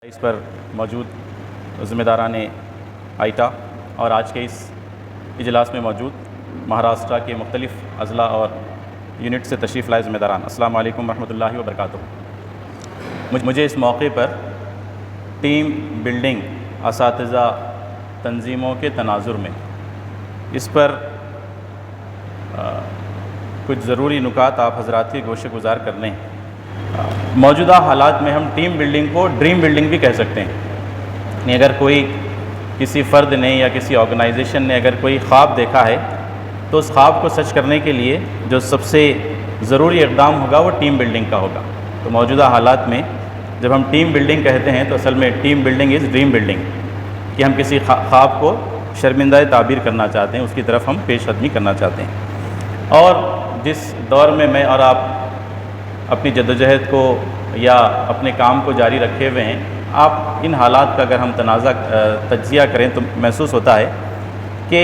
اس پر موجود ذمہ داران آئیٹا اور آج کے اس اجلاس میں موجود مہاراشٹرا کے مختلف اضلاع اور یونٹ سے تشریف لائے ذمہ داران، السلام علیکم ورحمۃ اللہ وبرکاتہ۔ مجھے اس موقع پر ٹیم بلڈنگ اساتذہ تنظیموں کے تناظر میں اس پر کچھ ضروری نکات آپ حضرات کے گوشے گزار کرنے ہیں۔ موجودہ حالات میں ہم ٹیم بلڈنگ کو ڈریم بلڈنگ بھی کہہ سکتے ہیں، یعنی اگر کوئی کسی فرد نے یا کسی آرگنائزیشن نے اگر کوئی خواب دیکھا ہے تو اس خواب کو سچ کرنے کے لیے جو سب سے ضروری اقدام ہوگا وہ ٹیم بلڈنگ کا ہوگا۔ تو موجودہ حالات میں جب ہم ٹیم بلڈنگ کہتے ہیں تو اصل میں team building is dream building, کہ ہم کسی خواب کو شرمندہ تعبیر کرنا چاہتے ہیں، اس کی طرف ہم پیش قدمی کرنا چاہتے ہیں۔ اور جس دور میں اور آپ اپنی جدوجہد کو یا اپنے کام کو جاری رکھے ہوئے ہیں، آپ ان حالات کا اگر ہم تجزیہ کریں تو محسوس ہوتا ہے کہ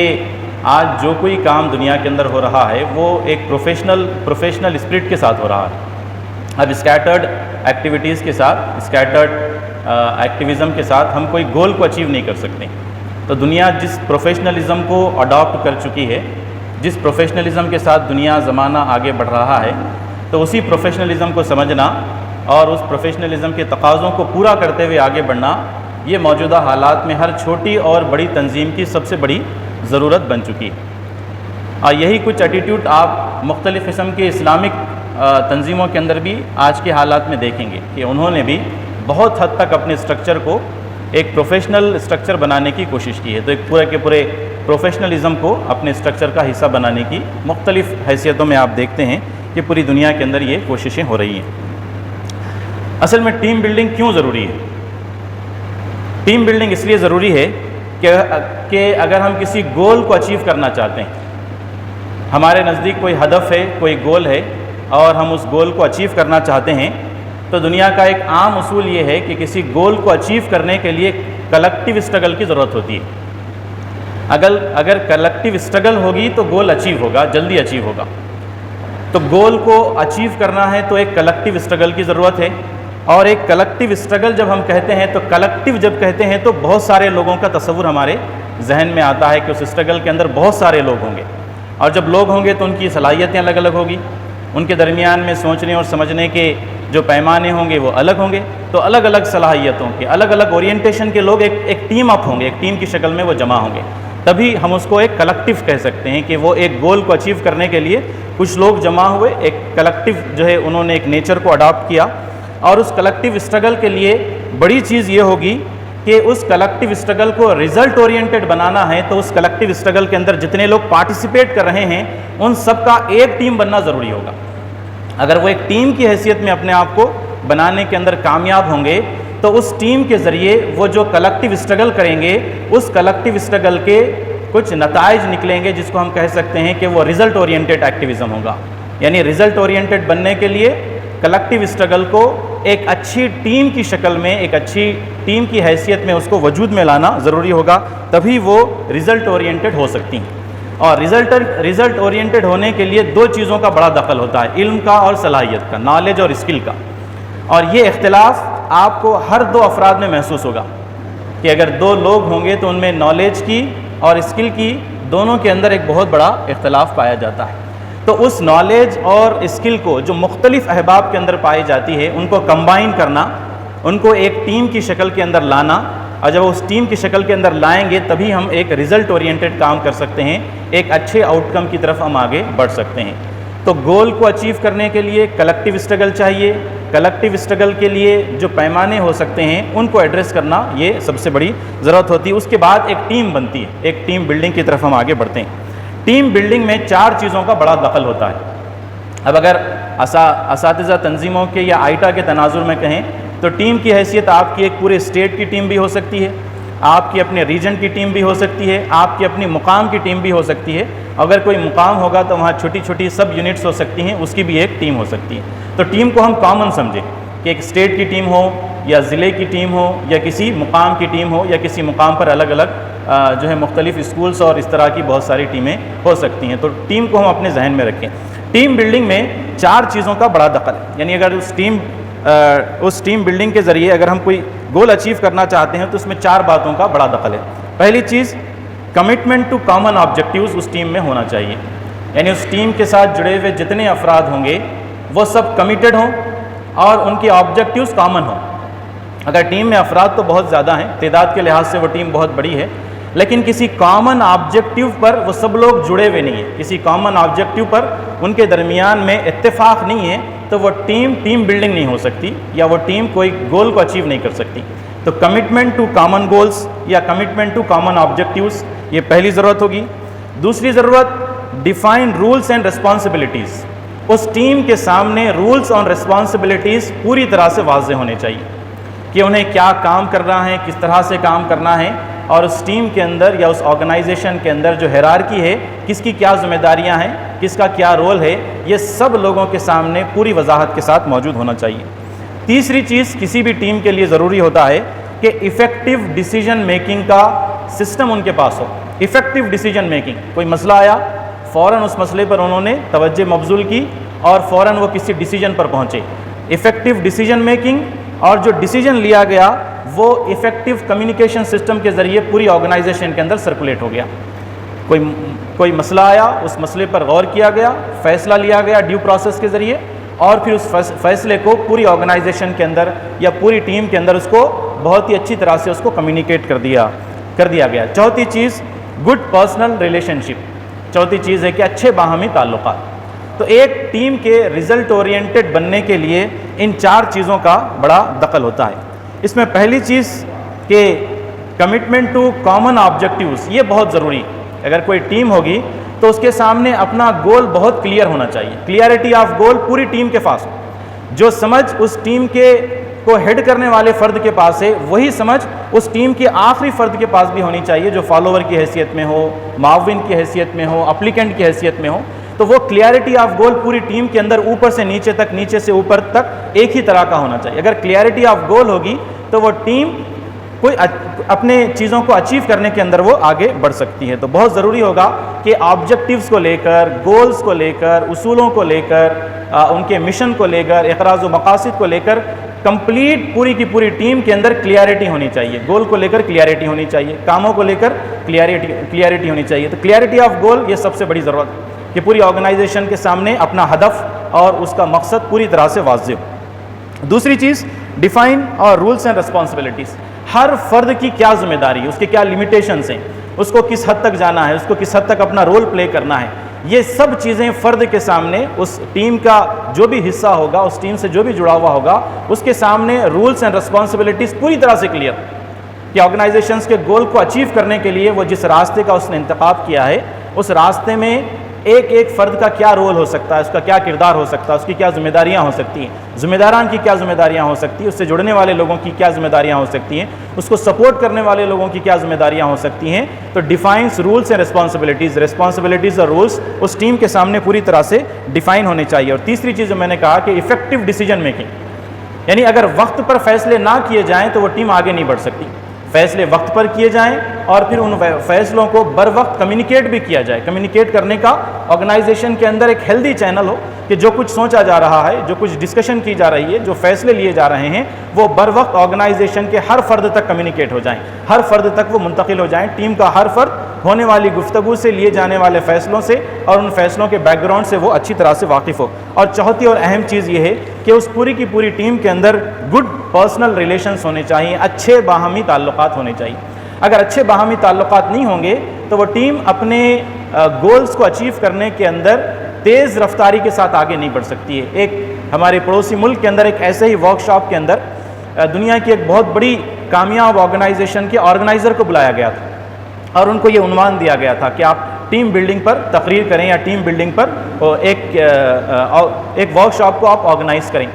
آج جو کوئی کام دنیا کے اندر ہو رہا ہے وہ ایک پروفیشنل اسپرٹ کے ساتھ ہو رہا ہے۔ اب اسکیٹرڈ ایکٹیویٹیز کے ساتھ، اسکیٹرڈ ایکٹیویزم کے ساتھ ہم کوئی گول کو اچیو نہیں کر سکتے۔ تو دنیا جس پروفیشنلزم کو اڈاپٹ کر چکی ہے، جس پروفیشنلزم کے ساتھ دنیا زمانہ آگے بڑھ رہا ہے، تو اسی پروفیشنلزم کو سمجھنا اور اس پروفیشنلزم کے تقاضوں کو پورا کرتے ہوئے آگے بڑھنا، یہ موجودہ حالات میں ہر چھوٹی اور بڑی تنظیم کی سب سے بڑی ضرورت بن چکی ہے۔ اور یہی کچھ ایٹیٹیوڈ آپ مختلف قسم کے اسلامک تنظیموں کے اندر بھی آج کے حالات میں دیکھیں گے کہ انہوں نے بھی بہت حد تک اپنے اسٹرکچر کو ایک پروفیشنل اسٹرکچر بنانے کی کوشش کی ہے۔ تو ایک پورے کے پورے پروفیشنلزم کو اپنے اسٹرکچر کا حصہ بنانے کی مختلف حیثیتوں میں آپ دیکھتے ہیں کہ پوری دنیا کے اندر یہ کوششیں ہو رہی ہیں۔ اصل میں ٹیم بلڈنگ کیوں ضروری ہے؟ ٹیم بلڈنگ اس لیے ضروری ہے کہ اگر ہم کسی گول کو اچیو کرنا چاہتے ہیں، ہمارے نزدیک کوئی ہدف ہے، کوئی گول ہے اور ہم اس گول کو اچیو کرنا چاہتے ہیں، تو دنیا کا ایک عام اصول یہ ہے کہ کسی گول کو اچیو کرنے کے لیے کلیکٹیو اسٹرگل کی ضرورت ہوتی ہے۔ اگر کلیکٹیو اسٹرگل ہوگی تو گول اچیو ہوگا، جلدی اچیو ہوگا۔ تو گول کو اچیو کرنا ہے تو ایک کلیکٹیو اسٹرگل کی ضرورت ہے، اور ایک کلیکٹیو اسٹرگل جب ہم کہتے ہیں تو کلیکٹیو جب کہتے ہیں تو بہت سارے لوگوں کا تصور ہمارے ذہن میں آتا ہے کہ اس اسٹرگل کے اندر بہت سارے لوگ ہوں گے، اور جب لوگ ہوں گے تو ان کی صلاحیتیں الگ الگ ہوگی، ان کے درمیان میں سوچنے اور سمجھنے کے جو پیمانے ہوں گے وہ الگ ہوں گے۔ تو الگ الگ صلاحیتوں کے، الگ الگ اورینٹیشن کے لوگ ایک ٹیم اپ ہوں گے، ایک ٹیم کی شکل میں وہ جمع ہوں گے، تبھی ہم اس کو ایک کلیکٹیو کہہ سکتے ہیں کہ وہ ایک گول کو اچیو کرنے کے لیے کچھ لوگ جمع ہوئے، ایک کلیکٹیو جو ہے انہوں نے ایک نیچر کو اڈاپٹ کیا۔ اور اس کلیکٹیو اسٹرگل کے لیے بڑی چیز یہ ہوگی کہ اس کلیکٹیو اسٹرگل کو ریزلٹ اورینٹڈ بنانا ہے، تو اس کلیکٹیو اسٹرگل کے اندر جتنے لوگ پارٹیسپیٹ کر رہے ہیں ان سب کا ایک ٹیم بننا ضروری ہوگا۔ اگر وہ ایک ٹیم کی حیثیت میں اپنے آپ کو بنانے کے اندر کامیاب ہوں گے تو اس ٹیم کے ذریعے وہ جو کلیکٹیو اسٹرگل کریں گے، اس کلیکٹیو اسٹرگل کے کچھ نتائج نکلیں گے جس کو ہم کہہ سکتے ہیں کہ وہ ریزلٹ اورینٹڈ ایکٹیویزم ہوگا۔ یعنی ریزلٹ اورینٹڈ بننے کے لیے کلیکٹیو اسٹرگل کو ایک اچھی ٹیم کی شکل میں، ایک اچھی ٹیم کی حیثیت میں اس کو وجود میں لانا ضروری ہوگا، تبھی وہ ریزلٹ اورینٹڈ ہو سکتی ہیں۔ اور ریزلٹ اورینٹڈ ہونے کے لیے دو چیزوں کا بڑا دخل ہوتا ہے، علم کا اور صلاحیت کا، نالج اور اسکل کا۔ اور یہ اختلاف آپ کو ہر دو افراد میں محسوس ہوگا کہ اگر دو لوگ ہوں گے تو ان میں نالج کی اور اسکل کی دونوں کے اندر ایک بہت بڑا اختلاف پایا جاتا ہے۔ تو اس نالج اور اسکل کو جو مختلف احباب کے اندر پائی جاتی ہے، ان کو کمبائن کرنا، ان کو ایک ٹیم کی شکل کے اندر لانا، اور جب اس ٹیم کی شکل کے اندر لائیں گے تبھی ہم ایک ریزلٹ اورینٹڈ کام کر سکتے ہیں، ایک اچھے آؤٹ کم کی طرف ہم آگے بڑھ سکتے ہیں۔ تو گول کو اچیو کرنے کے لیے کلیکٹیو اسٹرگل چاہیے، کلیکٹیو اسٹرگل کے لیے جو پیمانے ہو سکتے ہیں ان کو ایڈریس کرنا یہ سب سے بڑی ضرورت ہوتی ہے۔ اس کے بعد ایک ٹیم بنتی ہے، ایک ٹیم بلڈنگ کی طرف ہم آگے بڑھتے ہیں۔ ٹیم بلڈنگ میں چار چیزوں کا بڑا دخل ہوتا ہے۔ اب اگر اساتذہ تنظیموں کے یا آئیٹا کے تناظر میں کہیں تو ٹیم کی حیثیت آپ کی ایک پورے اسٹیٹ کی ٹیم بھی ہو سکتی ہے، آپ کی اپنے ریجن کی ٹیم بھی ہو سکتی ہے، آپ کی اپنی مقام کی ٹیم بھی ہو سکتی ہے۔ اگر کوئی مقام ہوگا تو وہاں چھوٹی چھوٹی سب یونٹس ہو سکتی ہیں، اس کی بھی ایک ٹیم ہو سکتی ہے۔ تو ٹیم کو ہم کامن سمجھیں کہ ایک اسٹیٹ کی ٹیم ہو یا ضلع کی ٹیم ہو یا کسی مقام کی ٹیم ہو یا کسی مقام پر الگ الگ جو ہے مختلف اسکولس اور اس طرح کی بہت ساری ٹیمیں ہو سکتی ہیں۔ تو ٹیم کو ہم اپنے ذہن میں رکھیں۔ ٹیم بلڈنگ میں چار چیزوں کا بڑا دخل ہے، یعنی اگر اس ٹیم اس ٹیم بلڈنگ کے ذریعے اگر ہم کوئی گول اچیو کرنا چاہتے ہیں تو اس میں 4 باتوں کا بڑا دخل ہے۔ پہلی چیز، کمٹمنٹ ٹو کامن آبجیکٹیوز اس ٹیم میں ہونا چاہیے، یعنی اس ٹیم کے ساتھ جڑے ہوئے جتنے افراد ہوں گے وہ سب کمیٹڈ ہوں اور ان کے آبجیکٹیوز کامن ہوں۔ اگر ٹیم میں افراد تو بہت زیادہ ہیں، تعداد کے لحاظ سے وہ ٹیم بہت بڑی ہے، لیکن کسی کامن آبجیکٹیو پر وہ سب لوگ جڑے ہوئے نہیں ہیں، کسی کامن آبجیکٹیو پر ان کے درمیان میں اتفاق نہیں ہے، تو وہ ٹیم بلڈنگ نہیں ہو سکتی یا وہ ٹیم کوئی گول کو اچیو نہیں کر سکتی۔ تو کمٹمنٹ ٹو کامن گولز یا کمٹمنٹ ٹو کامن آبجیکٹیوز، یہ پہلی ضرورت ہوگی۔ دوسری ضرورت، ڈیفائن رولز اینڈ رسپانسبلٹیز۔ اس ٹیم کے سامنے رولز اور رسپانسبلٹیز پوری طرح سے واضح ہونے چاہیے کہ انہیں کیا کام کرنا ہے، کس طرح سے کام کرنا ہے، اور اس ٹیم کے اندر یا اس آرگنائزیشن کے اندر جو ہیرارکی ہے کس کی کیا ذمہ داریاں ہیں، کس کا کیا رول ہے، یہ سب لوگوں کے سامنے پوری وضاحت کے ساتھ موجود ہونا چاہیے۔ تیسری چیز کسی بھی ٹیم کے لیے ضروری ہوتا ہے کہ ایفیکٹو ڈیسیجن میکنگ کا سسٹم ان کے پاس ہو۔ ایفیکٹو ڈیسیجن میکنگ، کوئی مسئلہ آیا فوراً اس مسئلے پر انہوں نے توجہ مبذول کی اور فوراً وہ کسی ڈیسیجن پر پہنچے۔ ایفیکٹو ڈیسیجن میکنگ، اور جو ڈیسیجن لیا گیا وہ ایفیکٹو کمیونیکیشن سسٹم کے ذریعے پوری آرگنائزیشن کے اندر سرکولیٹ ہو گیا۔ کوئی مسئلہ آیا، اس مسئلے پر غور کیا گیا، فیصلہ لیا گیا ڈیو پروسیس کے ذریعے، اور پھر اس فیصلے کو پوری آرگنائزیشن کے اندر یا پوری ٹیم کے اندر اس کو بہت ہی اچھی طرح سے اس کو کمیونیکیٹ کر دیا گیا۔ چوتھی چیز، گڈ پرسنل ریلیشن شپ۔ چوتھی چیز ہے کہ اچھے باہمی تعلقات۔ تو ایک ٹیم کے ریزلٹ اورینٹڈ بننے کے لیے ان 4 چیزوں کا بڑا دخل ہوتا ہے۔ اس میں پہلی چیز کہ کمٹمنٹ ٹو کامن آبجیکٹیوز، یہ بہت ضروری ہے۔ اگر کوئی ٹیم ہوگی تو اس کے سامنے اپنا گول بہت کلیئر ہونا چاہیے، کلیئرٹی آف گول پوری ٹیم کے پاس ہو۔ جو سمجھ اس ٹیم کو ہیڈ کرنے والے فرد کے پاس ہے، وہی سمجھ اس ٹیم کے آخری فرد کے پاس بھی ہونی چاہیے، جو فالوور کی حیثیت میں ہو، معاون کی حیثیت میں ہو، اپلیکنٹ کی حیثیت میں ہو۔ تو وہ کلیئرٹی آف گول پوری ٹیم کے اندر اوپر سے نیچے تک، نیچے سے اوپر تک ایک ہی طرح کا ہونا چاہیے۔ اگر کلیئرٹی آف گول ہوگی تو وہ ٹیم کوئی اپنے چیزوں کو اچیو کرنے کے اندر وہ آگے بڑھ سکتی ہے۔ تو بہت ضروری ہوگا کہ آبجیکٹیوز کو لے کر، گولز کو لے کر، اصولوں کو لے کر، ان کے مشن کو لے کر، اغراض و مقاصد کو لے کر کمپلیٹ پوری کی پوری ٹیم کے اندر کلیئرٹی ہونی چاہیے۔ گول کو لے کر کلیئرٹی ہونی چاہیے، کاموں کو لے کر کلیئرٹی ہونی چاہیے۔ تو کلیئرٹی آف گول یہ سب سے بڑی ضرورت ہے کہ پوری آرگنائزیشن کے سامنے اپنا ہدف اور اس کا مقصد پوری طرح سے واضح ہو۔ دوسری چیز، ڈیفائن اور رولز اینڈ رسپانسبلٹیز۔ ہر فرد کی کیا ذمہ داری ہے، اس کے کیا لیمیٹیشنز ہیں، اس کو کس حد تک جانا ہے، اس کو کس حد تک اپنا رول پلے کرنا ہے، یہ سب چیزیں فرد کے سامنے، اس ٹیم کا جو بھی حصہ ہوگا، اس ٹیم سے جو بھی جڑا ہوا ہوگا، اس کے سامنے رولز اینڈ رسپانسبلٹیز پوری طرح سے کلیئر کہ آرگنائزیشنز کے گول کو اچیو کرنے کے لیے وہ جس راستے کا اس نے انتخاب کیا ہے، اس راستے میں ایک فرد کا کیا رول ہو سکتا ہے، اس کا کیا کردار ہو سکتا ہے، اس کی کیا ذمہ داریاں ہو سکتی ہیں، ذمہ داران کی کیا ذمہ داریاں ہو سکتی ہیں، اس سے جڑنے والے لوگوں کی کیا ذمہ داریاں ہو سکتی ہیں، اس کو سپورٹ کرنے والے لوگوں کی کیا ذمہ داریاں ہو سکتی ہیں۔ تو ڈیفائنس رولز اینڈ رسپانسبلٹیز اور رولز اس ٹیم کے سامنے پوری طرح سے ڈیفائن ہونے چاہیے۔ اور تیسری چیز جو میں نے کہا کہ ایفیکٹو ڈیسیجن میکنگ، یعنی اگر وقت پر فیصلے نہ کیے جائیں تو وہ ٹیم آگے نہیں بڑھ سکتی۔ فیصلے وقت پر کیے جائیں اور پھر ان فیصلوں کو بر وقت کمیونیکیٹ بھی کیا جائے۔ کمیونیکیٹ کرنے کا آرگنائزیشن کے اندر ایک ہیلدی چینل ہو کہ جو کچھ سوچا جا رہا ہے، جو کچھ ڈسکشن کی جا رہی ہے، جو فیصلے لیے جا رہے ہیں، وہ بر وقت آرگنائزیشن کے ہر فرد تک کمیونیکیٹ ہو جائیں، ہر فرد تک وہ منتقل ہو جائیں۔ ٹیم کا ہر فرد ہونے والی گفتگو سے، لیے جانے والے فیصلوں سے اور ان فیصلوں کے بیک گراؤنڈ سے وہ اچھی طرح سے واقف ہو۔ اور چوتھی اور اہم چیز یہ ہے کہ اس پوری کی پوری ٹیم کے اندر گڈ پرسنل ریلیشنز ہونے چاہیے، اچھے باہمی تعلقات ہونے چاہیے۔ اگر اچھے باہمی تعلقات نہیں ہوں گے تو وہ ٹیم اپنے گولز کو اچیو کرنے کے اندر تیز رفتاری کے ساتھ آگے نہیں بڑھ سکتی ہے۔ ایک ہمارے پڑوسی ملک کے اندر ایک ایسے ہی ورک شاپ کے اندر دنیا کی ایک بہت بڑی کامیاب آرگنائزیشن کے آرگنائزر کو بلایا گیا تھا اور ان کو یہ عنوان دیا گیا تھا کہ آپ ٹیم بلڈنگ پر تقریر کریں یا ٹیم بلڈنگ پر ایک ورک شاپ کو آپ آرگنائز کریں۔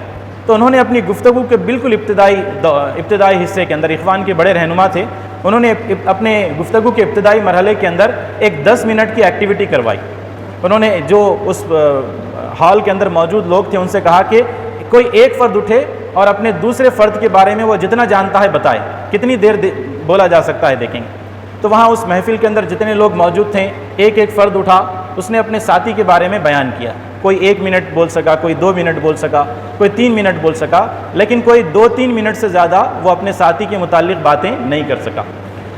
تو انہوں نے اپنی گفتگو کے بالکل ابتدائی حصے کے اندر، اخوان کے بڑے رہنما تھے، انہوں نے اپنے گفتگو کے ابتدائی مرحلے کے اندر ایک 10 منٹ کی ایکٹیویٹی کروائی۔ انہوں نے جو اس ہال کے اندر موجود لوگ تھے ان سے کہا کہ کوئی ایک فرد اٹھے اور اپنے دوسرے فرد کے بارے میں وہ جتنا جانتا ہے بتائے، کتنی دیر بولا جا سکتا ہے دیکھیں گے۔ تو وہاں اس محفل کے اندر جتنے لوگ موجود تھے، ایک فرد اٹھا اس نے اپنے ساتھی کے بارے میں بیان کیا. کوئی 1 منٹ بول سکا, کوئی 2 منٹ بول سکا, کوئی 3 منٹ بول سکا, لیکن کوئی 2-3 منٹ سے زیادہ وہ اپنے ساتھی کے متعلق باتیں نہیں کر سکا.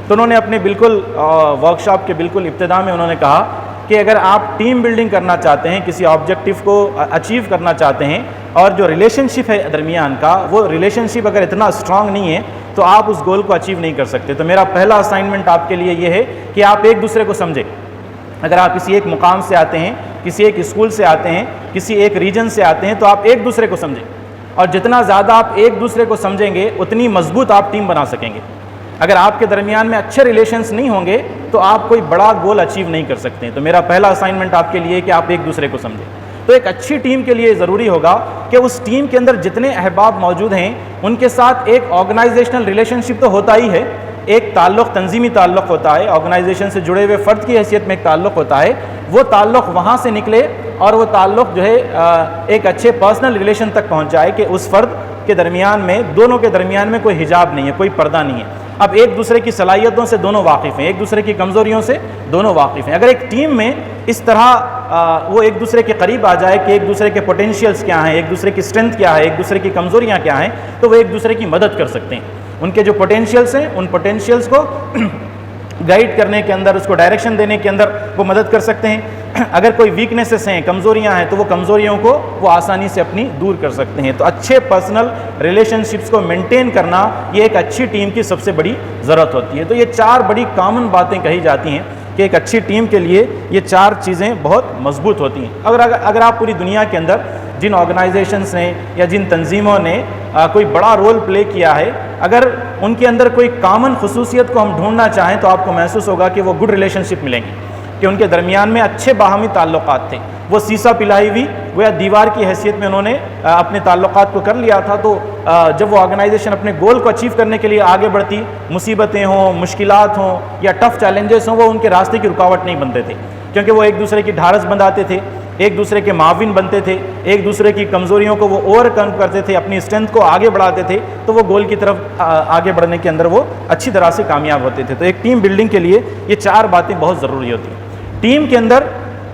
تو انہوں نے اپنے بالکل ورکشاپ کے بالکل ابتدا میں انہوں نے کہا کہ اگر آپ ٹیم بلڈنگ کرنا چاہتے ہیں, کسی آبجیکٹیو کو اچیو کرنا چاہتے ہیں, اور جو ریلیشن شپ ہے درمیان کا, وہ ریلیشن شپ اگر اتنا اسٹرانگ نہیں ہے تو آپ اس گول کو اچیو نہیں کر سکتے. تو میرا پہلا اسائنمنٹ آپ کے لیے یہ ہے کہ آپ ایک دوسرے کو سمجھیں. اگر آپ کسی ایک مقام سے آتے ہیں, کسی ایک اسکول سے آتے ہیں, کسی ایک ریجن سے آتے ہیں, تو آپ ایک دوسرے کو سمجھیں, اور جتنا زیادہ آپ ایک دوسرے کو سمجھیں گے اتنی مضبوط آپ ٹیم بنا سکیں گے. اگر آپ کے درمیان میں اچھے ریلیشنز نہیں ہوں گے تو آپ کوئی بڑا گول اچیو نہیں کر سکتے ہیں. تو میرا پہلا اسائنمنٹ آپ کے لیے کہ آپ ایک دوسرے کو سمجھیں. تو ایک اچھی ٹیم کے لیے ضروری ہوگا کہ اس ٹیم کے اندر جتنے احباب موجود ہیں ان کے ساتھ ایک آرگنائزیشنل ریلیشن شپ تو ہوتا ہی ہے, ایک تعلق, تنظیمی تعلق ہوتا ہے, آرگنائزیشن سے جڑے ہوئے فرد کی حیثیت میں ایک تعلق ہوتا ہے. وہ تعلق وہاں سے نکلے اور وہ تعلق جو ہے ایک اچھے پرسنل ریلیشن تک پہنچ جائے کہ اس فرد کے درمیان میں, دونوں کے درمیان میں کوئی حجاب نہیں ہے, کوئی پردہ نہیں ہے. اب ایک دوسرے کی صلاحیتوں سے دونوں واقف ہیں, ایک دوسرے کی کمزوریوں سے دونوں واقف ہیں. اگر ایک ٹیم میں اس طرح وہ ایک دوسرے کے قریب آ جائے کہ ایک دوسرے کے پوٹینشیلز کیا ہیں, ایک دوسرے کی اسٹرینتھ کیا ہے, ایک دوسرے کی کمزوریاں کیا ہیں, تو وہ ایک دوسرے کی مدد کر سکتے ہیں. ان کے جو پوٹینشیلز ہیں ان پوٹینشیلز کو گائیڈ کرنے کے اندر, اس کو ڈائریکشن دینے کے اندر وہ مدد کر سکتے ہیں. اگر کوئی ویکنیسز ہیں, کمزوریاں ہیں, تو وہ کمزوریوں کو وہ آسانی سے اپنی دور کر سکتے ہیں. تو اچھے پرسنل ریلیشن شپس کو مینٹین کرنا یہ ایک اچھی ٹیم کی سب سے بڑی ضرورت ہوتی ہے. تو یہ 4 بڑی کامن باتیں کہی جاتی ہیں کہ ایک اچھی ٹیم کے لیے یہ 4 چیزیں بہت مضبوط ہوتی ہیں. اگر آپ پوری دنیا کے اندر جن آرگنائزیشنس نے یا جن تنظیموں نے کوئی بڑا رول پلے کیا ہے, اگر ان کے اندر کوئی کامن خصوصیت کو ہم ڈھونڈنا چاہیں تو آپ کو محسوس ہوگا کہ وہ گڈ ریلیشن شپ ملیں گی, کہ ان کے درمیان میں اچھے باہمی تعلقات تھے. وہ سیسا پلائی ہوئی گویا دیوار کی حیثیت میں انہوں نے اپنے تعلقات کو کر لیا تھا. تو جب وہ آرگنائزیشن اپنے گول کو اچیو کرنے کے لیے آگے بڑھتی, مصیبتیں ہوں, مشکلات ہوں یا ٹف چیلنجز ہوں, وہ ان کے راستے کی رکاوٹ نہیں بنتے تھے, کیونکہ وہ ایک دوسرے کی ڈھارس بندھاتے تھے, ایک دوسرے کے معاون بنتے تھے, ایک دوسرے کی کمزوریوں کو وہ اوور کم کرتے تھے, اپنی اسٹرینتھ کو آگے بڑھاتے تھے, تو وہ گول کی طرف آگے بڑھنے کے اندر وہ اچھی طرح سے کامیاب ہوتے تھے. تو ایک ٹیم بلڈنگ کے لیے یہ 4 باتیں بہت ضروری ہوتی ہیں. ٹیم کے اندر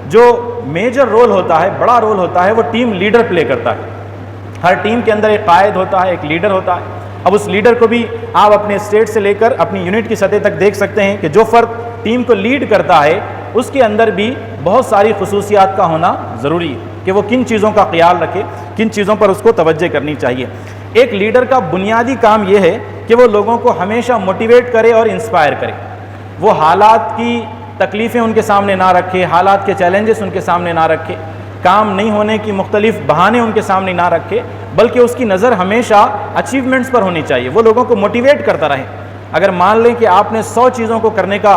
جو میجر رول ہوتا ہے, بڑا رول ہوتا ہے, وہ ٹیم لیڈر پلے کرتا ہے. ہر ٹیم کے اندر ایک قائد ہوتا ہے, ایک لیڈر ہوتا ہے. اب اس لیڈر کو بھی آپ اپنے اسٹیٹ سے لے کر اپنی یونٹ کی سطح تک دیکھ سکتے ہیں کہ جو فرد ٹیم کو لیڈ کرتا ہے اس کے اندر بھی بہت ساری خصوصیات کا ہونا ضروری ہے کہ وہ کن چیزوں کا خیال رکھے, کن چیزوں پر اس کو توجہ کرنی چاہیے. ایک لیڈر کا بنیادی کام یہ ہے کہ وہ لوگوں کو ہمیشہ موٹیویٹ کرے اور انسپائر کرے. وہ حالات کی تکلیفیں ان کے سامنے نہ رکھے, حالات کے چیلنجز ان کے سامنے نہ رکھے, کام نہیں ہونے کی مختلف بہانے ان کے سامنے نہ رکھے, بلکہ اس کی نظر ہمیشہ اچیومنٹس پر ہونی چاہیے. وہ لوگوں کو موٹیویٹ کرتا رہے. اگر مان لیں کہ آپ نے 100 چیزوں کو کرنے کا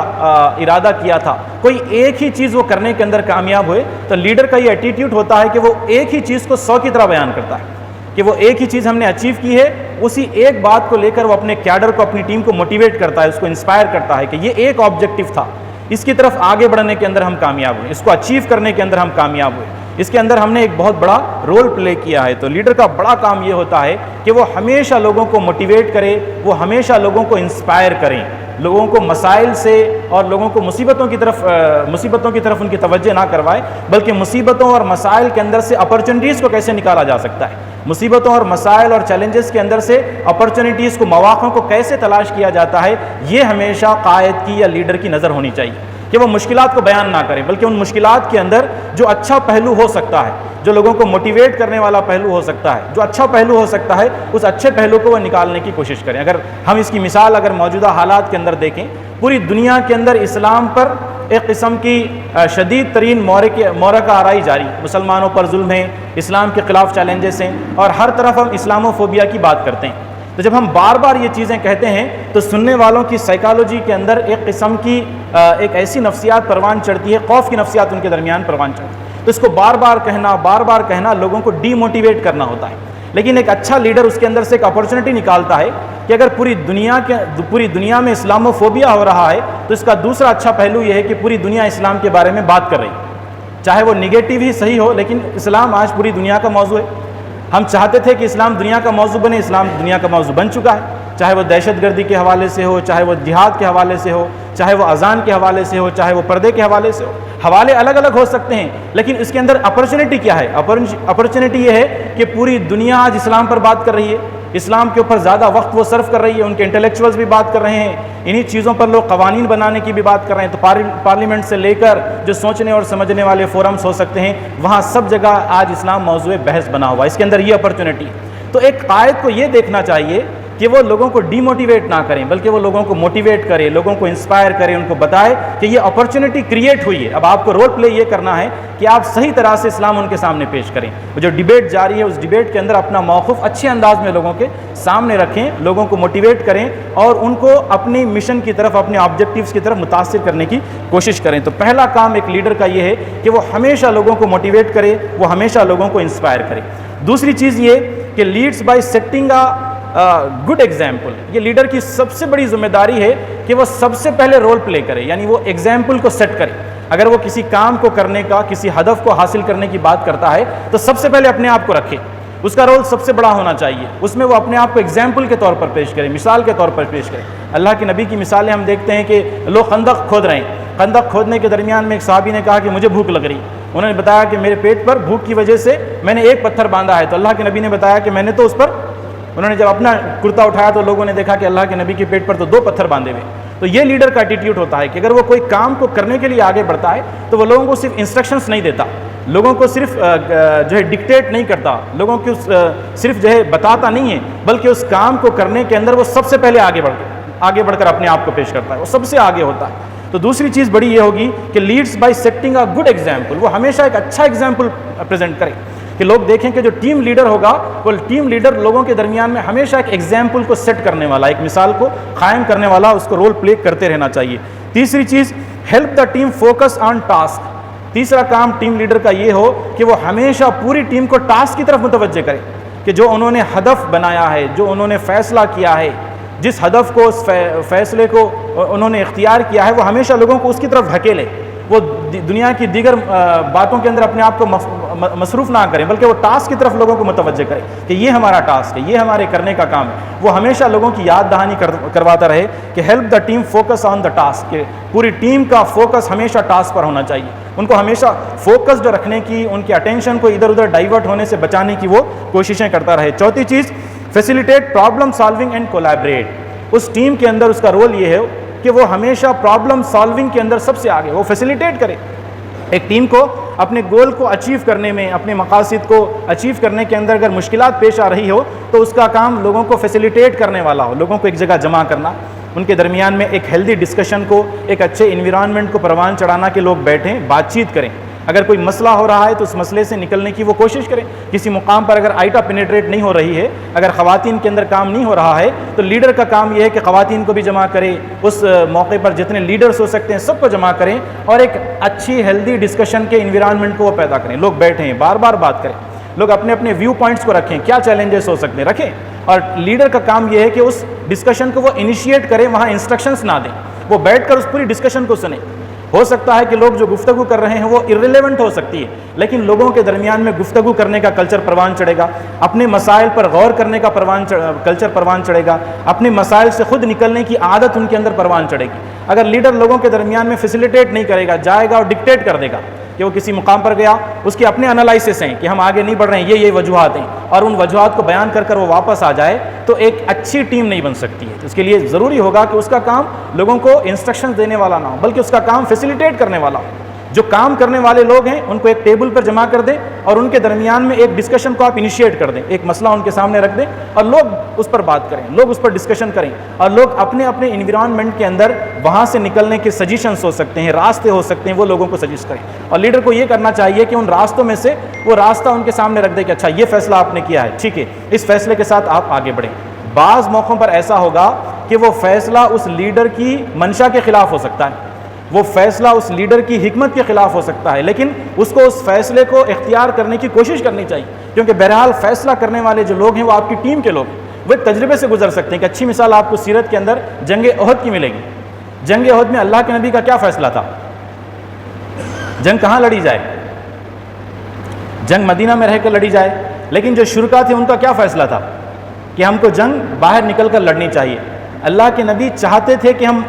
ارادہ کیا تھا, کوئی ایک ہی چیز وہ کرنے کے اندر کامیاب ہوئے, تو لیڈر کا یہ ایٹیٹیوڈ ہوتا ہے کہ وہ ایک ہی چیز کو 100 کی طرح بیان کرتا ہے کہ وہ ایک ہی چیز ہم نے اچیو کی ہے. اسی ایک بات کو لے کر وہ اپنے کیڈر کو, اپنی ٹیم کو موٹیویٹ کرتا ہے, اس کو انسپائر کرتا ہے کہ یہ ایک آبجیکٹیو تھا, اس کی طرف آگے بڑھنے کے اندر ہم کامیاب ہوئے, اس کو اچیو کرنے کے اندر ہم کامیاب ہوئے, اس کے اندر ہم نے ایک بہت بڑا رول پلے کیا ہے. تو لیڈر کا بڑا کام یہ ہوتا ہے کہ وہ ہمیشہ لوگوں کو موٹیویٹ کرے, وہ ہمیشہ لوگوں کو انسپائر کریں, لوگوں کو مسائل سے اور لوگوں کو مصیبتوں کی طرف ان کی توجہ نہ کروائے, بلکہ مصیبتوں اور مسائل کے اندر سے اپرچونیٹیز کو کیسے نکالا جا سکتا ہے, مصیبتوں اور مسائل اور چیلنجز کے اندر سے اپرچونیٹیز کو, مواقع کو کیسے تلاش کیا جاتا ہے, یہ ہمیشہ قائد کی یا لیڈر کی نظر ہونی چاہیے. کہ وہ مشکلات کو بیان نہ کریں, بلکہ ان مشکلات کے اندر جو اچھا پہلو ہو سکتا ہے, جو لوگوں کو موٹیویٹ کرنے والا پہلو ہو سکتا ہے, جو اچھا پہلو ہو سکتا ہے, اس اچھے پہلو کو وہ نکالنے کی کوشش کریں. اگر ہم اس کی مثال اگر موجودہ حالات کے اندر دیکھیں, پوری دنیا کے اندر اسلام پر ایک قسم کی شدید ترین معرکہ آرائی جاری, مسلمانوں پر ظلم ہے, اسلام کے خلاف چیلنجز ہیں, اور ہر طرف ہم اسلاموفوبیا کی بات کرتے ہیں. تو جب ہم بار بار یہ چیزیں کہتے ہیں تو سننے والوں کی سائیکالوجی کے اندر ایک قسم کی ایک ایسی نفسیات پروان چڑھتی ہے, خوف کی نفسیات ان کے درمیان پروان چڑھتی ہے. تو اس کو بار بار کہنا لوگوں کو ڈی موٹیویٹ کرنا ہوتا ہے. لیکن ایک اچھا لیڈر اس کے اندر سے ایک اپرچونٹی نکالتا ہے کہ اگر پوری دنیا میں اسلاموفوبیا ہو رہا ہے, تو اس کا دوسرا اچھا پہلو یہ ہے کہ پوری دنیا اسلام کے بارے میں بات کر رہی ہے, چاہے وہ نگیٹو ہی صحیح ہو, لیکن اسلام آج پوری دنیا کا موضوع ہے. ہم چاہتے تھے کہ اسلام دنیا کا موضوع بنے, اسلام دنیا کا موضوع بن چکا ہے. چاہے وہ دہشت گردی کے حوالے سے ہو، چاہے وہ جہاد کے حوالے سے ہو، چاہے وہ اذان کے حوالے سے ہو، چاہے وہ پردے کے حوالے سے ہو. حوالے الگ الگ ہو سکتے ہیں، لیکن اس کے اندر اپرچونٹی کیا ہے؟ اپرچونٹی یہ ہے کہ پوری دنیا آج اسلام پر بات کر رہی ہے، اسلام کے اوپر زیادہ وقت وہ صرف کر رہی ہے، ان کے انٹلیکچوئلز بھی بات کر رہے ہیں، انہی چیزوں پر لوگ قوانین بنانے کی بھی بات کر رہے ہیں. تو پارلیمنٹ سے لے کر جو سوچنے اور سمجھنے والے فورمز ہو سکتے ہیں، وہاں سب جگہ آج اسلام موضوع بحث بنا ہوا ہے. اس کے اندر یہ اپرچونٹی ہے. تو ایک قائد کو یہ دیکھنا چاہیے کہ وہ لوگوں کو ڈی موٹیویٹ نہ کریں، بلکہ وہ لوگوں کو موٹیویٹ کرے، لوگوں کو انسپائر کرے، ان کو بتائے کہ یہ اپرچونٹی کریٹ ہوئی ہے. اب آپ کو رول پلے یہ کرنا ہے کہ آپ صحیح طرح سے اسلام ان کے سامنے پیش کریں. وہ جو ڈیبیٹ جاری ہے، اس ڈیبیٹ کے اندر اپنا موقف اچھے انداز میں لوگوں کے سامنے رکھیں، لوگوں کو موٹیویٹ کریں اور ان کو اپنی مشن کی طرف، اپنے آبجیکٹیوز کی طرف متاثر کرنے کی کوشش کریں. تو پہلا کام ایک لیڈر کا یہ ہے کہ وہ ہمیشہ لوگوں کو موٹیویٹ کرے، وہ ہمیشہ لوگوں کو انسپائر کرے. دوسری چیز یہ کہ leads by setting good example. یہ لیڈر کی سب سے بڑی ذمہ داری ہے کہ وہ سب سے پہلے رول پلے کرے، یعنی وہ ایگزامپل کو سیٹ کرے. اگر وہ کسی کام کو کرنے کا، کسی ہدف کو حاصل کرنے کی بات کرتا ہے تو سب سے پہلے اپنے آپ کو رکھے. اس کا رول سب سے بڑا ہونا چاہیے. اس میں وہ اپنے آپ کو ایگزامپل کے طور پر پیش کرے، مثال کے طور پر پیش کرے. اللہ کے نبی کی مثالیں ہم دیکھتے ہیں کہ لوگ خندق کھود رہے ہیں. خندق کھودنے کے درمیان میں ایک صحابی نے کہا کہ مجھے بھوک لگ رہی. انہوں نے بتایا کہ میرے پیٹ پر بھوک کی وجہ سے میں نے ایک پتھر باندھا ہے. تو اللہ کے نبی نے بتایا کہ میں نے تو اس پر، انہوں نے جب اپنا کرتا اٹھایا تو لوگوں نے دیکھا کہ اللہ کے نبی کے پیٹ پر تو 2 پتھر باندھے ہوئے. تو یہ لیڈر کا ایٹیٹیوڈ ہوتا ہے کہ اگر وہ کوئی کام کو کرنے کے لیے آگے بڑھتا ہے تو وہ لوگوں کو صرف انسٹرکشنز نہیں دیتا، لوگوں کو صرف جو ہے ڈکٹیٹ نہیں کرتا، لوگوں کو صرف جو ہے بتاتا نہیں ہے، بلکہ اس کام کو کرنے کے اندر وہ سب سے پہلے آگے بڑھ کر اپنے آپ کو پیش کرتا ہے، وہ سب سے آگے ہوتا ہے. تو دوسری چیز بڑی یہ ہوگی کہ leads by setting a good example. وہ ہمیشہ ایک اچھا ایگزامپل پریزنٹ کرے کہ لوگ دیکھیں کہ جو ٹیم لیڈر ہوگا وہ ٹیم لیڈر لوگوں کے درمیان میں ہمیشہ ایک ایگزامپل کو سیٹ کرنے والا، ایک مثال کو قائم کرنے والا، اس کو رول پلے کرتے رہنا چاہیے. تیسری چیز، help the team focus on task. تیسرا کام ٹیم لیڈر کا یہ ہو کہ وہ ہمیشہ پوری ٹیم کو ٹاسک کی طرف متوجہ کرے کہ جو انہوں نے ہدف بنایا ہے، جو انہوں نے فیصلہ کیا ہے، جس ہدف کو، اس فیصلے کو انہوں نے اختیار کیا ہے، وہ ہمیشہ لوگوں کو اس کی طرف دھکیلے. وہ دنیا کی دیگر باتوں کے اندر اپنے آپ کو مصروف نہ کریں، بلکہ وہ ٹاسک کی طرف لوگوں کو متوجہ کریں کہ یہ ہمارا ٹاسک ہے، یہ ہمارے کرنے کا کام ہے. وہ ہمیشہ لوگوں کی یاد دہانی کرواتا رہے کہ help the team focus on the task, کہ پوری ٹیم کا فوکس ہمیشہ ٹاسک پر ہونا چاہیے. ان کو ہمیشہ فوکسڈ رکھنے کی، ان کے اٹینشن کو ادھر ادھر ڈائیورٹ ہونے سے بچانے کی وہ کوششیں کرتا رہے. چوتھی چیز، facilitate problem solving and collaborate. اس ٹیم کے اندر اس کا رول یہ ہے کہ وہ ہمیشہ پرابلم سالونگ کے اندر سب سے آگے، وہ فیسیلیٹیٹ کرے. ایک ٹیم کو اپنے گول کو اچیو کرنے میں، اپنے مقاصد کو اچیو کرنے کے اندر اگر مشکلات پیش آ رہی ہو تو اس کا کام لوگوں کو فیسیلیٹیٹ کرنے والا ہو، لوگوں کو ایک جگہ جمع کرنا، ان کے درمیان میں ایک ہیلدی ڈسکشن کو، ایک اچھے انویرانمنٹ کو پروان چڑھانا کہ لوگ بیٹھیں، بات چیت کریں. اگر کوئی مسئلہ ہو رہا ہے تو اس مسئلے سے نکلنے کی وہ کوشش کریں. کسی مقام پر اگر آئیٹا پینیٹریٹ نہیں ہو رہی ہے، اگر خواتین کے اندر کام نہیں ہو رہا ہے تو لیڈر کا کام یہ ہے کہ خواتین کو بھی جمع کرے، اس موقع پر جتنے لیڈرز ہو سکتے ہیں سب کو جمع کریں اور ایک اچھی ہیلدی ڈسکشن کے انویرانمنٹ کو وہ پیدا کریں. لوگ بیٹھیں، بار بار بات کریں، لوگ اپنے اپنے ویو پوائنٹس کو رکھیں، کیا چیلنجز ہو سکتے ہیں رکھیں. اور لیڈر کا کام یہ ہے کہ اس ڈسکشن کو وہ انیشیٹ کریں، وہاں انسٹرکشنز نہ دیں، وہ بیٹھ کر اس پوری ڈسکشن کو سنیں. ہو سکتا ہے کہ لوگ جو گفتگو کر رہے ہیں وہ irrelevant ہو سکتی ہے، لیکن لوگوں کے درمیان میں گفتگو کرنے کا کلچر پروان چڑھے گا، اپنے مسائل پر غور کرنے کا کلچر پروان چڑھے گا، اپنے مسائل سے خود نکلنے کی عادت ان کے اندر پروان چڑھے گی. اگر لیڈر لوگوں کے درمیان میں فیسیلیٹیٹ نہیں کرے گا، جائے گا اور ڈکٹیٹ کر دے گا کہ وہ کسی مقام پر گیا، اس کے اپنے انالائسس ہیں کہ ہم آگے نہیں بڑھ رہے ہیں، یہ وجوہات ہیں، اور ان وجوہات کو بیان کر کر وہ واپس آ جائے تو ایک اچھی ٹیم نہیں بن سکتی ہے. اس کے لیے ضروری ہوگا کہ اس کا کام لوگوں کو انسٹرکشن دینے والا نہ ہو، بلکہ اس کا کام فیسیلیٹیٹ کرنے والا ہو. جو کام کرنے والے لوگ ہیں ان کو ایک ٹیبل پر جمع کر دیں اور ان کے درمیان میں ایک ڈسکشن کو آپ انیشیٹ کر دیں، ایک مسئلہ ان کے سامنے رکھ دیں اور لوگ اس پر بات کریں، لوگ اس پر ڈسکشن کریں، اور لوگ اپنے اپنے انویرانمنٹ کے اندر وہاں سے نکلنے کے سجیشنز ہو سکتے ہیں، راستے ہو سکتے ہیں، وہ لوگوں کو سجیسٹ کریں. اور لیڈر کو یہ کرنا چاہیے کہ ان راستوں میں سے وہ راستہ ان کے سامنے رکھ دے کہ اچھا یہ فیصلہ آپ نے کیا ہے، ٹھیک ہے، اس فیصلے کے ساتھ آپ آگے بڑھیں. بعض موقعوں پر ایسا ہوگا کہ وہ فیصلہ اس لیڈر کی منشا کے خلاف ہو سکتا ہے، وہ فیصلہ اس لیڈر کی حکمت کے خلاف ہو سکتا ہے، لیکن اس کو اس فیصلے کو اختیار کرنے کی کوشش کرنی چاہیے. کیونکہ بہرحال فیصلہ کرنے والے جو لوگ ہیں وہ آپ کی ٹیم کے لوگ ہیں، وہ ایک تجربے سے گزر سکتے ہیں. کہ اچھی مثال آپ کو سیرت کے اندر جنگ احد کی ملے گی. جنگ احد میں اللہ کے نبی کا کیا فیصلہ تھا؟ جنگ کہاں لڑی جائے؟ جنگ مدینہ میں رہ کر لڑی جائے. لیکن جو شرکا تھے ان کا کیا فیصلہ تھا کہ ہم کو جنگ باہر نکل کر لڑنی چاہیے۔ اللہ کے نبی چاہتے تھے کہ ہم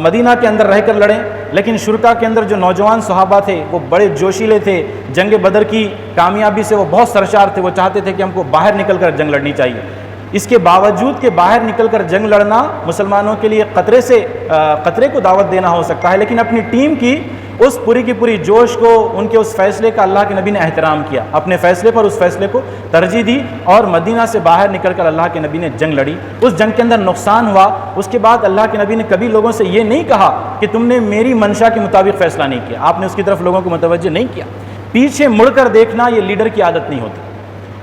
مدینہ کے اندر رہ کر لڑیں، لیکن شرکا کے اندر جو نوجوان صحابہ تھے وہ بڑے جوشیلے تھے، جنگ بدر کی کامیابی سے وہ بہت سرشار تھے، وہ چاہتے تھے کہ ہم کو باہر نکل کر جنگ لڑنی چاہیے۔ اس کے باوجود کہ باہر نکل کر جنگ لڑنا مسلمانوں کے لیے خطرے کو دعوت دینا ہو سکتا ہے، لیکن اپنی ٹیم کی اس پوری کی پوری جوش کو، ان کے اس فیصلے کا اللہ کے نبی نے احترام کیا، اپنے فیصلے پر اس فیصلے کو ترجیح دی، اور مدینہ سے باہر نکل کر اللہ کے نبی نے جنگ لڑی۔ اس جنگ کے اندر نقصان ہوا، اس کے بعد اللہ کے نبی نے کبھی لوگوں سے یہ نہیں کہا کہ تم نے میری منشا کے مطابق فیصلہ نہیں کیا، آپ نے اس کی طرف لوگوں کو متوجہ نہیں کیا۔ پیچھے مڑ کر دیکھنا یہ لیڈر کی عادت نہیں ہوتی،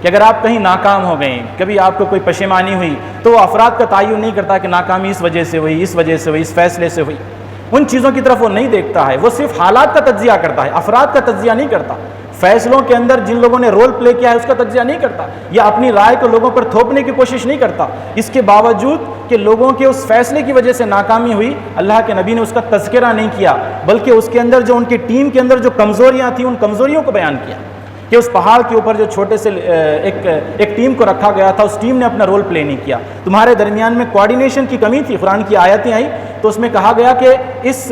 کہ اگر آپ کہیں ناکام ہو گئے، کبھی آپ کو کوئی پشیمانی ہوئی، تو وہ افراد کا تعین نہیں کرتا کہ ناکامی اس وجہ سے ہوئی، اس وجہ سے ہوئی، اس فیصلے سے ہوئی، ان چیزوں کی طرف وہ نہیں دیکھتا ہے، وہ صرف حالات کا تجزیہ کرتا ہے، افراد کا تجزیہ نہیں کرتا، فیصلوں کے اندر جن لوگوں نے رول پلے کیا ہے اس کا تجزیہ نہیں کرتا، یا اپنی رائے کو لوگوں پر تھوپنے کی کوشش نہیں کرتا۔ اس کے باوجود کہ لوگوں کے اس فیصلے کی وجہ سے ناکامی ہوئی، اللہ کے نبی نے اس کا تذکرہ نہیں کیا، بلکہ اس کے اندر جو ان کی ٹیم کے اندر جو کمزوریاں تھیں ان کمزوریوں کو بیان کیا، کہ اس پہاڑ کے اوپر جو چھوٹے سے ایک ٹیم کو رکھا گیا تھا، اس ٹیم نے اپنا رول پلے نہیں کیا، تمہارے درمیان میں کوارڈینیشن کی کمی تھی۔ قرآن کی آیتیں آئیں تو اس میں کہا گیا کہ اس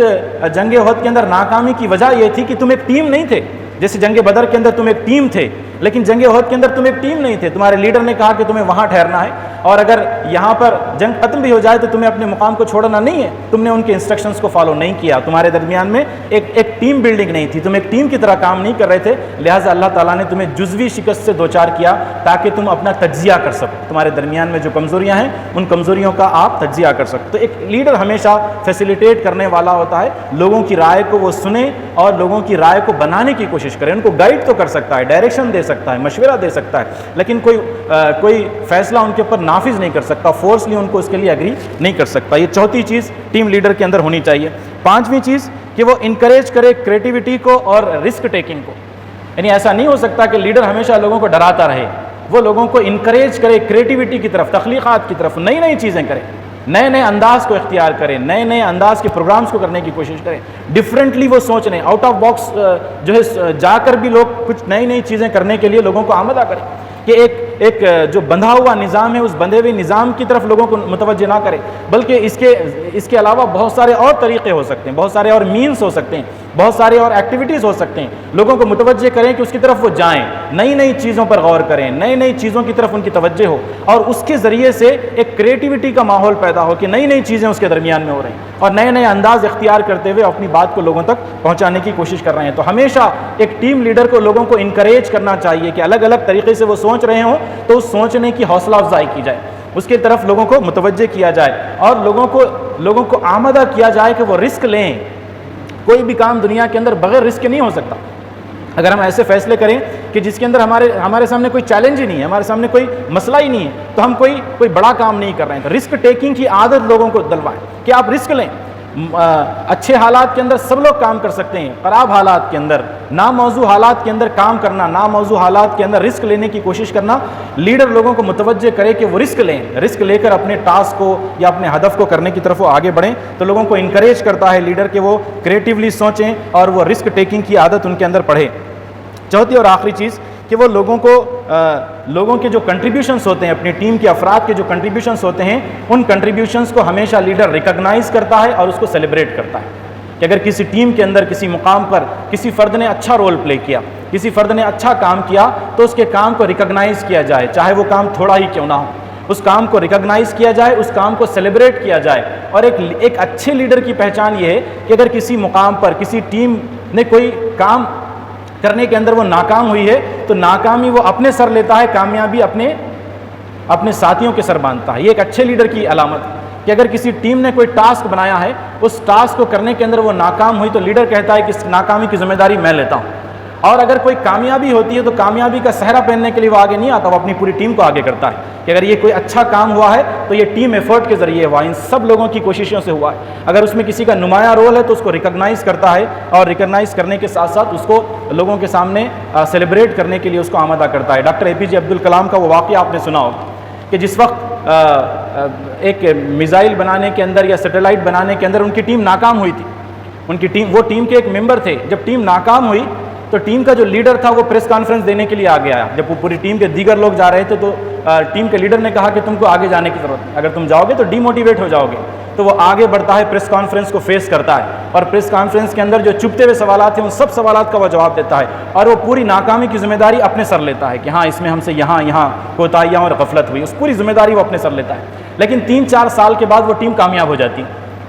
جنگ احد کے اندر ناکامی کی وجہ یہ تھی کہ تم ایک ٹیم نہیں تھے، جیسے جنگ بدر کے اندر تم ایک ٹیم تھے، لیکن جنگ احد کے اندر تم ایک ٹیم نہیں تھے، تمہارے لیڈر نے کہا کہ تمہیں وہاں ٹھہرنا ہے، اور اگر یہاں پر جنگ ختم بھی ہو جائے تو تمہیں اپنے مقام کو چھوڑنا نہیں ہے، تم نے ان کے انسٹرکشنز کو فالو نہیں کیا، تمہارے درمیان میں ایک ٹیم بلڈنگ نہیں تھی، تم ایک ٹیم کی طرح کام نہیں کر رہے تھے، لہٰذا اللہ تعالیٰ نے تمہیں جزوی شکست سے دوچار کیا تاکہ تم اپنا تجزیہ کر سکو، تمہارے درمیان میں جو کمزوریاں ہیں ان کمزوریوں کا آپ تجزیہ کر سکو۔ تو ایک لیڈر ہمیشہ فیسیلیٹیٹ کرنے والا ہوتا ہے، لوگوں کی رائے کو وہ سنے اور لوگوں کی رائے کو بنانے کی کوشش کرے، ان کو گائیڈ تو کر سکتا ہے، ڈائریکشن دے سکتا ہے، مشورہ دے سکتا ہے، لیکن کوئی فیصلہ ان کے اوپر نافذ نہیں کر سکتا، فورسلی ان کو اس کے لیے اگری نہیں کر سکتا۔ یہ چوتھی چیز ٹیم لیڈر کے اندر ہونی چاہیے۔ پانچویں چیز کہ وہ انکریج کرے کریٹیوٹی کو اور رسک ٹیکنگ کو، یعنی ایسا نہیں ہو سکتا کہ لیڈر ہمیشہ لوگوں کو ڈراتا رہے، وہ لوگوں کو انکریج کرے کریٹیوٹی کی طرف، تخلیقات کی طرف، نئی نئی چیزیں کرے، نئے نئے انداز کو اختیار کریں، نئے نئے انداز کے پروگرامز کو کرنے کی کوشش کریں، ڈفرینٹلی وہ سوچیں، آؤٹ آف باکس جو ہے جا کر بھی لوگ کچھ نئی نئی چیزیں کرنے کے لیے لوگوں کو آمادہ کریں، کہ ایک جو بندھا ہوا نظام ہے اس بندھے ہوئے نظام کی طرف لوگوں کو متوجہ نہ کرے، بلکہ اس کے علاوہ بہت سارے اور طریقے ہو سکتے ہیں، بہت سارے اور مینس ہو سکتے ہیں، بہت سارے اور ایکٹیویٹیز ہو سکتے ہیں، لوگوں کو متوجہ کریں کہ اس کی طرف وہ جائیں، نئی نئی چیزوں پر غور کریں، نئی نئی چیزوں کی طرف ان کی توجہ ہو، اور اس کے ذریعے سے ایک کریٹیوٹی کا ماحول پیدا ہو کہ نئی نئی چیزیں اس کے درمیان میں ہو رہی ہیں، اور نئے نئے انداز اختیار کرتے ہوئے اپنی بات کو لوگوں تک پہنچانے کی کوشش کر رہے ہیں۔ تو ہمیشہ ایک ٹیم لیڈر کو لوگوں کو انکریج کرنا چاہیے کہ الگ الگ طریقے سے وہ سوچ رہے ہوں تو اس سوچنے کی حوصلہ افزائی کی جائے، اس کی طرف لوگوں کو متوجہ کیا جائے، اور لوگوں کو آمادہ کیا جائے کہ وہ رسک لیں۔ کوئی بھی کام دنیا کے اندر بغیر رسک کے نہیں ہو سکتا۔ اگر ہم ایسے فیصلے کریں کہ جس کے اندر ہمارے سامنے کوئی چیلنج ہی نہیں ہے، ہمارے سامنے کوئی مسئلہ ہی نہیں ہے، تو ہم کوئی بڑا کام نہیں کر رہے ہیں۔ تو رسک ٹیکنگ کی عادت لوگوں کو دلوائیں کہ آپ رسک لیں۔ اچھے حالات کے اندر سب لوگ کام کر سکتے ہیں، خراب حالات کے اندر، ناموضوع حالات کے اندر کام کرنا، ناموضوع حالات کے اندر رسک لینے کی کوشش کرنا، لیڈر لوگوں کو متوجہ کرے کہ وہ رسک لیں، رسک لے کر اپنے ٹاسک کو یا اپنے ہدف کو کرنے کی طرف وہ آگے بڑھیں، تو لوگوں کو انکریج کرتا ہے لیڈر کہ وہ کریٹیولی سوچیں اور وہ رسک ٹیکنگ کی عادت ان کے اندر پڑھے۔ چوتھی اور آخری چیز کہ وہ لوگوں کے جو کنٹریبیوشنز ہوتے ہیں، اپنی ٹیم کے افراد کے جو کنٹریبیوشنز ہوتے ہیں، ان کنٹریبیوشنز کو ہمیشہ لیڈر ریکگنائز کرتا ہے اور اس کو سیلیبریٹ کرتا ہے، کہ اگر کسی ٹیم کے اندر کسی مقام پر کسی فرد نے اچھا رول پلے کیا، کسی فرد نے اچھا کام کیا، تو اس کے کام کو ریکگنائز کیا جائے، چاہے وہ کام تھوڑا ہی کیوں نہ ہو، اس کام کو ریکگنائز کیا جائے، اس کام کو سیلیبریٹ کیا جائے۔ اور ایک اچھے لیڈر کی پہچان یہ ہے کہ اگر کسی مقام پر کسی ٹیم نے کوئی کام کرنے کے اندر وہ ناکام ہوئی ہے تو ناکامی وہ اپنے سر لیتا ہے، کامیابی اپنے ساتھیوں کے سر باندھتا ہے۔ یہ ایک اچھے لیڈر کی علامت ہے کہ اگر کسی ٹیم نے کوئی ٹاسک بنایا ہے، اس ٹاسک کو کرنے کے اندر وہ ناکام ہوئی تو لیڈر کہتا ہے کہ اس ناکامی کی ذمہ داری میں لیتا ہوں، اور اگر کوئی کامیابی ہوتی ہے تو کامیابی کا سہرا پہننے کے لیے وہ آگے نہیں آتا، وہ اپنی پوری ٹیم کو آگے کرتا ہے کہ اگر یہ کوئی اچھا کام ہوا ہے تو یہ ٹیم ایفرٹ کے ذریعے ہوا، ان سب لوگوں کی کوششوں سے ہوا ہے۔ اگر اس میں کسی کا نمایاں رول ہے تو اس کو ریکگنائز کرتا ہے، اور ریکگنائز کرنے کے ساتھ ساتھ اس کو لوگوں کے سامنے سیلیبریٹ کرنے کے لیے اس کو آمادہ کرتا ہے۔ ڈاکٹر APJ عبدالکلام کا وہ واقعہ آپ نے سنا ہوگا کہ جس وقت ایک میزائل بنانے کے اندر یا سیٹلائٹ بنانے کے اندر ان کی ٹیم ناکام ہوئی تھی، وہ ٹیم کے ایک ممبر تھے، جب ٹیم ناکام ہوئی تو ٹیم کا جو لیڈر تھا وہ پریس کانفرنس دینے کے لیے آگے آیا. جب وہ پوری ٹیم کے دیگر لوگ جا رہے تھے تو ٹیم کے لیڈر نے کہا کہ تم کو آگے جانے کی ضرورت ہے, اگر تم جاؤ گے تو ڈی موٹیویٹ ہو جاؤ گے. تو وہ آگے بڑھتا ہے, پریس کانفرنس کو فیس کرتا ہے, اور پریس کانفرنس کے اندر جو چھپتے ہوئے سوالات ہیں ان سب سوالات کا وہ جواب دیتا ہے, اور وہ پوری ناکامی کی ذمہ داری اپنے سر لیتا ہے کہ ہاں اس میں ہم سے یہاں کوتاہیاں اور غفلت ہوئی, اس پوری ذمہ داری وہ اپنے سر لیتا ہے. لیکن 3-4 سال کے بعد وہ ٹیم کامیاب ہو جاتی,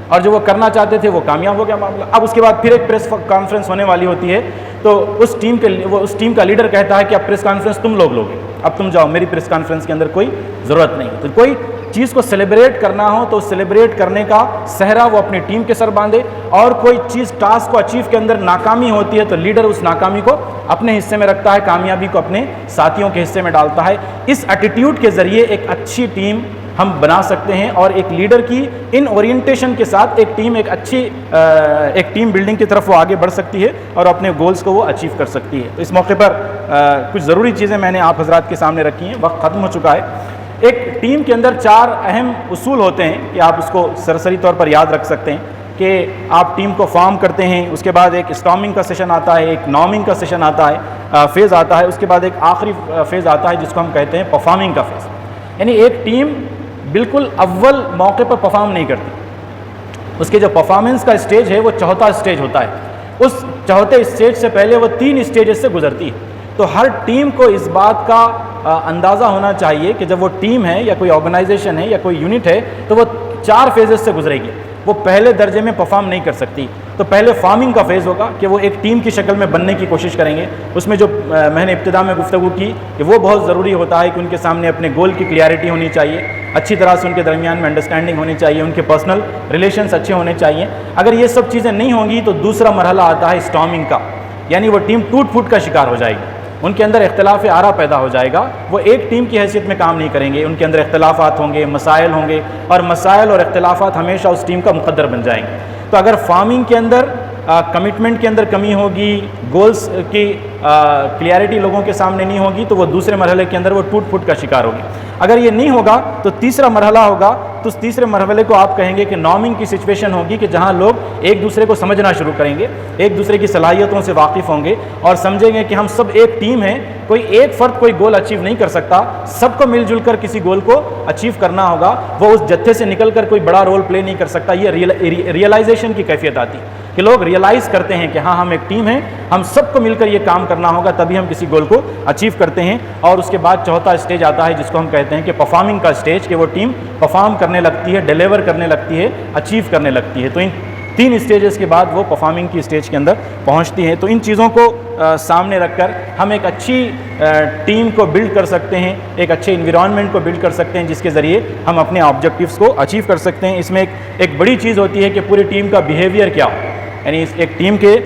اور جو وہ کرنا چاہتے تھے وہ کامیاب ہو گیا معاملہ. اب اس کے بعد پھر ایک پریس کانفرنس ہونے والی ہوتی ہے, تو اس ٹیم کا لیڈر کہتا ہے کہ اب پریس کانفرنس تم لوگ لوگے, اب تم جاؤ, میری پریس کانفرنس کے اندر کوئی ضرورت نہیں. تو کوئی چیز کو سیلیبریٹ کرنا ہو تو سیلیبریٹ کرنے کا صحرا وہ اپنی ٹیم کے سر باندھے, اور کوئی چیز ٹاسک کو اچیو کے اندر ناکامی ہوتی ہے تو لیڈر اس ناکامی کو اپنے حصے میں رکھتا ہے, کامیابی کو اپنے ساتھیوں کے حصے میں ڈالتا ہے. اس ایٹیٹیوڈ کے ذریعے ایک اچھی ٹیم ہم بنا سکتے ہیں, اور ایک لیڈر کی ان اورینٹیشن کے ساتھ ایک ٹیم بلڈنگ کی طرف وہ آگے بڑھ سکتی ہے اور اپنے گولز کو وہ اچیو کر سکتی ہے. تو اس موقع پر کچھ ضروری چیزیں میں نے آپ حضرات کے سامنے رکھی ہیں, وقت ختم ہو چکا ہے. ایک ٹیم کے اندر 4 اہم اصول ہوتے ہیں کہ آپ اس کو سرسری طور پر یاد رکھ سکتے ہیں کہ آپ ٹیم کو فارم کرتے ہیں, اس کے بعد ایک اسٹارمنگ کا سیشن آتا ہے, ایک نارمنگ کا سیشن آتا ہے, فیز آتا ہے, اس کے بعد ایک آخری فیز آتا ہے جس کو ہم کہتے ہیں پرفارمنگ کا فیز. یعنی ایک ٹیم بالکل اول موقع پر پرفارم نہیں کرتی, اس کے جو پرفارمنس کا اسٹیج ہے وہ چوتھا اسٹیج ہوتا ہے. اس چوتھے اسٹیج سے پہلے وہ 3 اسٹیجز سے گزرتی ہے. تو ہر ٹیم کو اس بات کا اندازہ ہونا چاہیے کہ جب وہ ٹیم ہے یا کوئی آرگنائزیشن ہے یا کوئی یونٹ ہے تو وہ 4 فیزز سے گزرے گی. وہ پہلے درجے میں پرفارم نہیں کر سکتی. تو پہلے فارمنگ کا فیز ہوگا کہ وہ ایک ٹیم کی شکل میں بننے کی کوشش کریں گے. اس میں جو میں نے ابتدا میں گفتگو کی کہ وہ بہت ضروری ہوتا ہے کہ ان کے سامنے اپنے گول کی کلیئرٹی ہونی چاہیے, اچھی طرح سے ان کے درمیان میں انڈرسٹینڈنگ ہونی چاہیے, ان کے پرسنل ریلیشنس اچھے ہونے چاہیے. اگر یہ سب چیزیں نہیں ہوں گی تو دوسرا مرحلہ آتا ہے اسٹارمنگ کا, یعنی وہ ٹیم ٹوٹ پھوٹ کا شکار ہو جائے گی, ان کے اندر اختلاف آرا پیدا ہو جائے گا, وہ ایک ٹیم کی حیثیت میں کام نہیں کریں گے, ان کے اندر اختلافات ہوں گے, مسائل ہوں گے, اور مسائل اور اختلافات ہمیشہ اس ٹیم کا مقدر بن جائیں گے. تو اگر فارمنگ کے اندر کمٹمنٹ کے اندر کمی ہوگی, گولز کی کلیئرٹی لوگوں کے سامنے نہیں ہوگی, تو وہ دوسرے مرحلے کے اندر وہ ٹوٹ پھوٹ کا شکار ہوگی. اگر یہ نہیں ہوگا تو تیسرا مرحلہ ہوگا, تو اس تیسرے مرحلے کو آپ کہیں گے کہ نارمنگ کی سچویشن ہوگی, کہ جہاں لوگ ایک دوسرے کو سمجھنا شروع کریں گے, ایک دوسرے کی صلاحیتوں سے واقف ہوں گے, اور سمجھیں گے کہ ہم سب ایک ٹیم ہیں, کوئی ایک فرد کوئی گول اچیو نہیں کر سکتا, سب کو مل جل کر کسی گول کو اچیو کرنا ہوگا, وہ اس جتھے سے نکل کر کوئی بڑا رول پلے نہیں کر سکتا. یہ ریئلائزیشن کی کیفیت آتی ہے کہ لوگ ریئلائز کرتے ہیں کہ ہاں ہم ایک ٹیم ہیں, ہم سب کو مل کر یہ کام کرنا ہوگا, تبھی ہم کسی گول کو اچیو کرتے ہیں. اور اس کے بعد چوتھا اسٹیج آتا ہے جس کو ہم کہتے ہیں کہ پرفارمنگ کا اسٹیج, کہ وہ ٹیم پرفارم کرنے لگتی ہے, ڈیلیور کرنے لگتی ہے, اچیو کرنے لگتی ہے. تو ان 3 اسٹیجز کے بعد وہ پرفارمنگ کی اسٹیج کے اندر پہنچتی ہیں. تو ان چیزوں کو سامنے رکھ کر ہم ایک اچھی ٹیم کو بلڈ کر سکتے ہیں, ایک اچھے انوائرمنٹ کو بلڈ کر سکتے ہیں, جس کے ذریعے ہم اپنے آبجیکٹیوز کو اچیو کر سکتے ہیں. اس میں ایک بڑی چیز ہوتی ہے کہ پوری ٹیم کا بیہیویئر کیا ہو, یعنی ایک ٹیم کے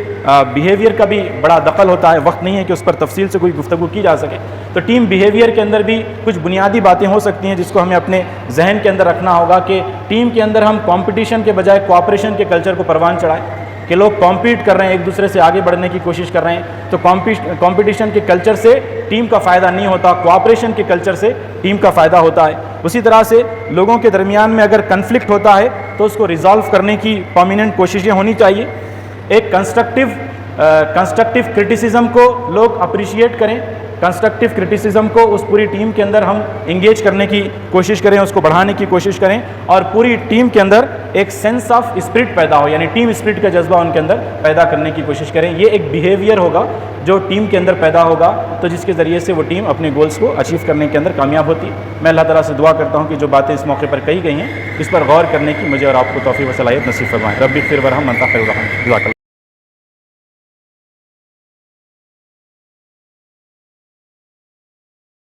بیہیویئر کا بھی بڑا دخل ہوتا ہے. وقت نہیں ہے کہ اس پر تفصیل سے کوئی گفتگو کی جا سکے. تو ٹیم بیہیویئر کے اندر بھی کچھ بنیادی باتیں ہو سکتی ہیں جس کو ہمیں اپنے ذہن کے اندر رکھنا ہوگا, کہ ٹیم کے اندر ہم کمپٹیشن کے بجائے کوآپریشن کے کلچر کو پروان چڑھائیں, کہ لوگ کمپیٹ کر رہے ہیں, ایک دوسرے سے آگے بڑھنے کی کوشش کر رہے ہیں. تو کمپٹیشن کے کلچر سے ٹیم کا فائدہ نہیں ہوتا, کوآپریشن کے کلچر سے ٹیم کا فائدہ ہوتا ہے. اسی طرح سے لوگوں کے درمیان میں اگر کنفلکٹ ہوتا ہے تو اس کو ریزالو کرنے کی پرماننٹ کوششیں ہونی چاہیے. ایک کنسٹرکٹیو کرٹیسزم کو لوگ اپریشیٹ کریں, کنسٹرکٹیو کرٹیسزم کو اس پوری ٹیم کے اندر ہم انگیج کرنے کی کوشش کریں, اس کو بڑھانے کی کوشش کریں, اور پوری ٹیم کے اندر ایک سینس آف اسپرٹ پیدا ہو, یعنی ٹیم اسپرٹ کا جذبہ ان کے اندر پیدا کرنے کی کوشش کریں. یہ ایک بیہیویئر ہوگا جو ٹیم کے اندر پیدا ہوگا, تو جس کے ذریعے سے وہ ٹیم اپنے گولز کو اچیو کرنے کے اندر کامیاب ہوتی ہے. میں اللہ تعالیٰ سے دعا کرتا ہوں کہ جو باتیں اس موقع پر کہی گئی ہیں اس پر غور کرنے کی مجھے اور آپ کو توفیق و صلاحیت نصیب فرمائے. رب اغفر ورحم انت خیر الراحمین.